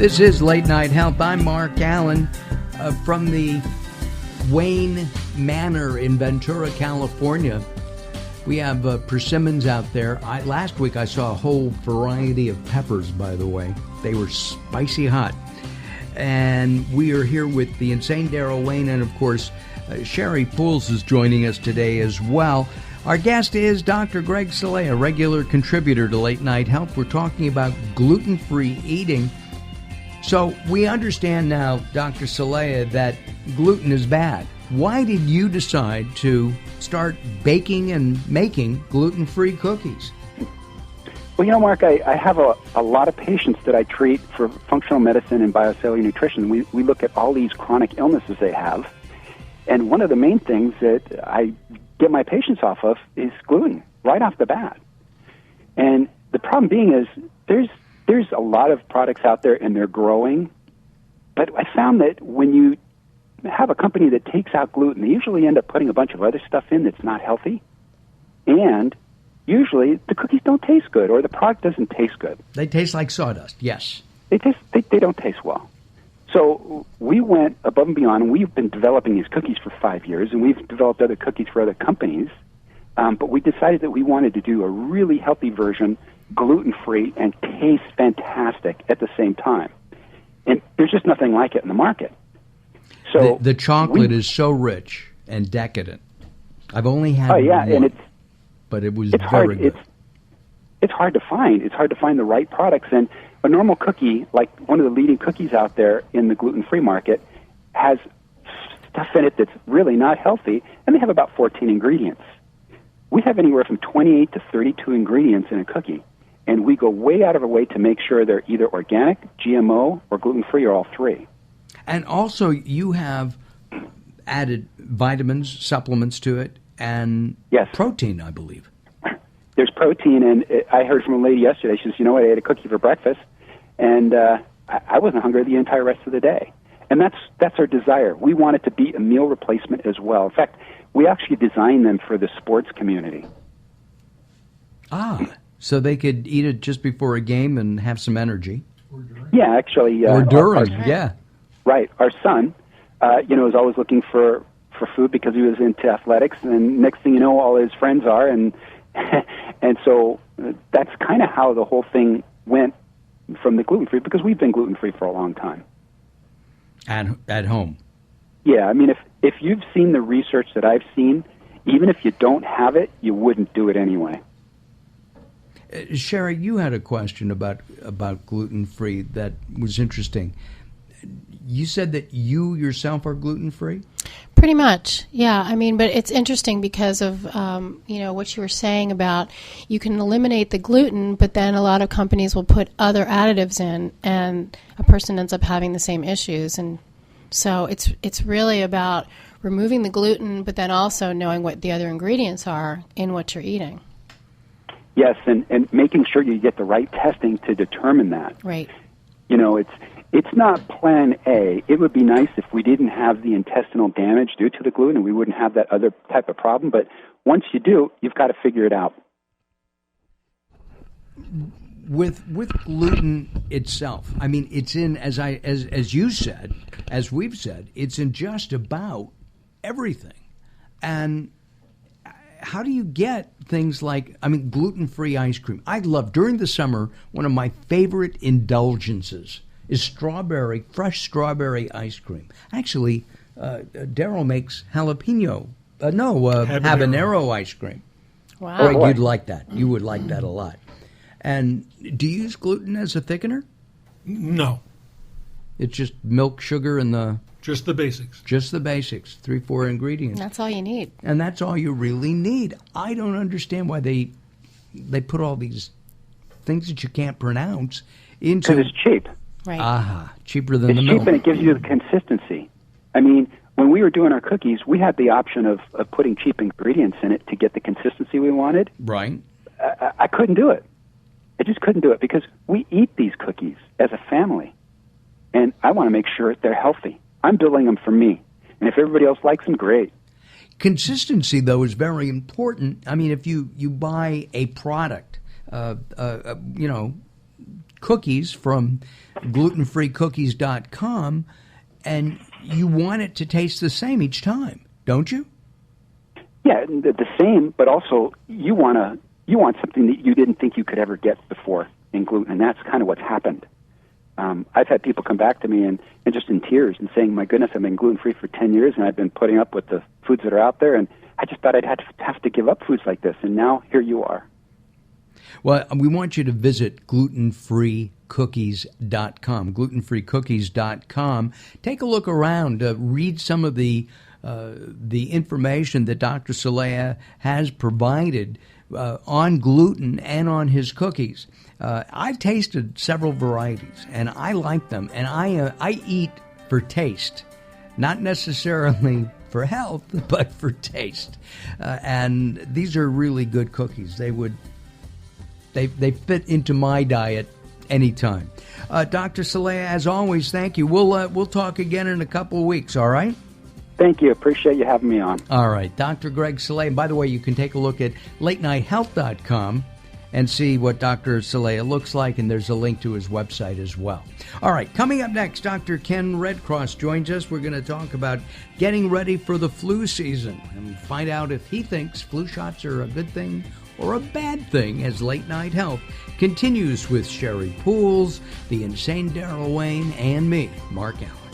This is Late Night Health. I'm Mark Alyn from the Wayne Manor in Ventura, California. We have persimmons out there. Last week I saw a whole variety of peppers, by the way. They were spicy hot. And we are here with the insane Daryl Wayne, and of course, Sherry Pools is joining us today as well. Our guest is Dr. Greg-Celaya, regular contributor to Late Night Health. We're talking about gluten-free eating. So we understand now, Dr. Celaya, that gluten is bad. Why did you decide to start baking and making gluten-free cookies? Well, you know, Mark, I have a lot of patients that I treat for functional medicine and biocellular nutrition. We look at all these chronic illnesses they have, and one of the main things that I get my patients off of is gluten, right off the bat. And the problem being is there's a lot of products out there, and they're growing, but I found that when you have a company that takes out gluten, they usually end up putting a bunch of other stuff in that's not healthy, and usually the cookies don't taste good, or the product doesn't taste good. They taste like sawdust, yes. They don't taste well. So we went above and beyond, and we've been developing these cookies for 5 years, and we've developed other cookies for other companies, but we decided that we wanted to do a really healthy version, gluten-free, and taste fantastic at the same time. And there's just nothing like it in the market. So the chocolate is so rich and decadent. I've only had one, and but it was very good. It's hard to find. It's hard to find the right products. And a normal cookie, like one of the leading cookies out there in the gluten-free market, has stuff in it that's really not healthy, and they have about 14 ingredients. We have anywhere from 28 to 32 ingredients in a cookie, and we go way out of our way to make sure they're either organic, GMO, or gluten-free, or all three. And also, you have added vitamins, supplements to it, and protein, I believe. There's protein, and I heard from a lady yesterday. She says, you know what, I ate a cookie for breakfast, and I wasn't hungry the entire rest of the day. And that's our desire. We want it to be a meal replacement as well. In fact, we actually designed them for the sports community. So they could eat it just before a game and have some energy. Or during. Yeah, actually. Or during, yeah. Right. Our son, is always looking for food because he was into athletics, and next thing you know, all his friends are, and so that's kind of how the whole thing went from the gluten-free, because we've been gluten-free for a long time. At home? Yeah, I mean, if you've seen the research that I've seen, even if you don't have it, you wouldn't do it anyway. Sherry, you had a question about gluten-free that was interesting. You said that you yourself are gluten-free? Pretty much, yeah. I mean, but it's interesting because of, what you were saying about you can eliminate the gluten, but then a lot of companies will put other additives in, and a person ends up having the same issues. And so it's really about removing the gluten, but then also knowing what the other ingredients are in what you're eating. Yes, and making sure you get the right testing to determine that. Right. It's not plan A. It would be nice if we didn't have the intestinal damage due to the gluten and we wouldn't have that other type of problem. But once you do, you've got to figure it out. With gluten itself, I mean, it's in, as you said, as we've said, it's in just about everything. And how do you get things like, gluten-free ice cream? I love, during the summer, one of my favorite indulgences is fresh strawberry ice cream. Actually, Daryl makes habanero ice cream. Wow. Greg, you'd like that. You would like that a lot. And do you use gluten as a thickener? No. It's just milk, sugar, and Just the basics. Just the basics, 3-4 ingredients. That's all you need. And that's all you really need. I don't understand why they put all these things that you can't pronounce into... Because it's cheap. Right. Cheaper than the milk. It's cheap, and it gives you the consistency. I mean, when we were doing our cookies, we had the option of putting cheap ingredients in it to get the consistency we wanted. Right. I couldn't do it. I just couldn't do it because we eat these cookies as a family, and I want to make sure they're healthy. I'm building them for me, and if everybody else likes them, great. Consistency, though, is very important. I mean, if you buy a product, cookies from gluten-free-cookies.com, and you want it to taste the same each time, don't you? Yeah, the same, but also you want something that you didn't think you could ever get before in gluten, and that's kind of what's happened. I've had people come back to me and just in tears and saying, my goodness, I've been gluten-free for 10 years, and I've been putting up with the foods that are out there, and I just thought I'd have to give up foods like this, and now here you are. Well, we want you to visit gluten-free-cookies.com, gluten-free-cookies.com. Take a look around, read some of the information that Dr. Celaya has provided on gluten and on his cookies. I've tasted several varieties, and I like them, and I eat for taste, not necessarily for health, but for taste. And these are really good cookies. They fit into my diet anytime. Dr. Celaya, as always, thank you. We'll talk again in a couple of weeks, all right? Thank you. Appreciate you having me on. All right. Dr. Greg Celaya. And by the way, you can take a look at latenighthealth.com and see what Dr. Celaya looks like, and there's a link to his website as well. All right. Coming up next, Dr. Ken Redcross joins us. We're going to talk about getting ready for the flu season and find out if he thinks flu shots are a good thing or a bad thing as Late Night Health continues with Sherry Pools, the insane Daryl Wayne, and me, Mark Alyn.